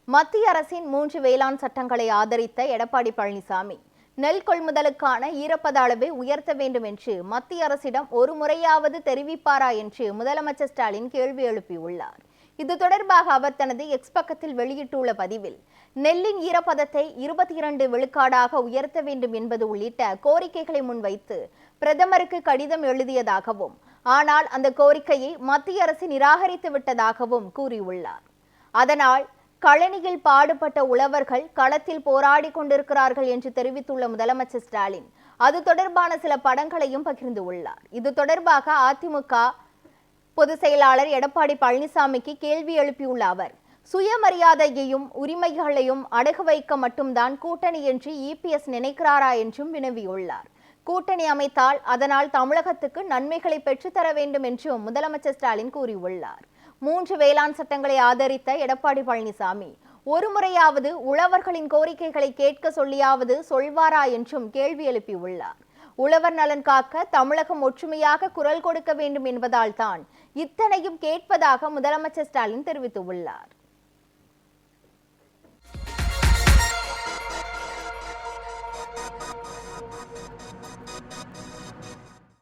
மத்திய அரசின் 3 வேளாண் சட்டங்களை ஆதரித்த எடப்பாடி பழனிசாமி நெல் கொள்முதலுக்கான ஈரப்பத அளவை உயர்த்த வேண்டும் என்று மத்திய அரசிடம் ஒரு முறையாவது தெரிவிப்பாரா என்று முதலமைச்சர் ஸ்டாலின் கேள்வி எழுப்பியுள்ளார். இது தொடர்பாக அவர் தனது எக்ஸ் பக்கத்தில் வெளியிட்டுள்ள பதிவில் நெல்லின் ஈரப்பதத்தை 22 விழுக்காடாக உயர்த்த வேண்டும் என்பது உள்ளிட்ட கோரிக்கைகளை முன்வைத்து பிரதமருக்கு கடிதம் எழுதியதாகவும், ஆனால் அந்த கோரிக்கையை மத்திய அரசு நிராகரித்து விட்டதாகவும் கூறியுள்ளார். அதனால் களனியில் பாடுபட்ட உழவர்கள் களத்தில் போராடி கொண்டிருக்கிறார்கள் என்று தெரிவித்துள்ள முதலமைச்சர் ஸ்டாலின் அது தொடர்பான சில படங்களையும் பகிர்ந்துள்ளார். இது தொடர்பாக அதிமுக பொதுச் செயலாளர் எடப்பாடி பழனிசாமிக்கு கேள்வி எழுப்பியுள்ள அவர், சுயமரியாதையையும் உரிமைகளையும் அடகு வைக்க மட்டும்தான் கூட்டணி என்று இபிஎஸ் நினைக்கிறாரா என்றும் வினவியுள்ளார். கூட்டணி அமைத்தால் அதனால் தமிழகத்துக்கு நன்மைகளை பெற்றுத்தர வேண்டும் என்றும் முதலமைச்சர் ஸ்டாலின் கூறியுள்ளார். 3 வேளாண் சட்டங்களை ஆதரித்த எடப்பாடி பழனிசாமி ஒரு முறையாவது உழவர்களின் கோரிக்கைகளை கேட்க சொல்லியாவது சொல்வாரா என்றும் கேள்வி எழுப்பியுள்ளார். உழவர் நலன் காக்க தமிழகம் ஒற்றுமையாக குரல் கொடுக்க வேண்டும் என்பதால் தான் இத்தனையும் கேட்பதாக முதலமைச்சர் ஸ்டாலின் தெரிவித்துள்ளார்.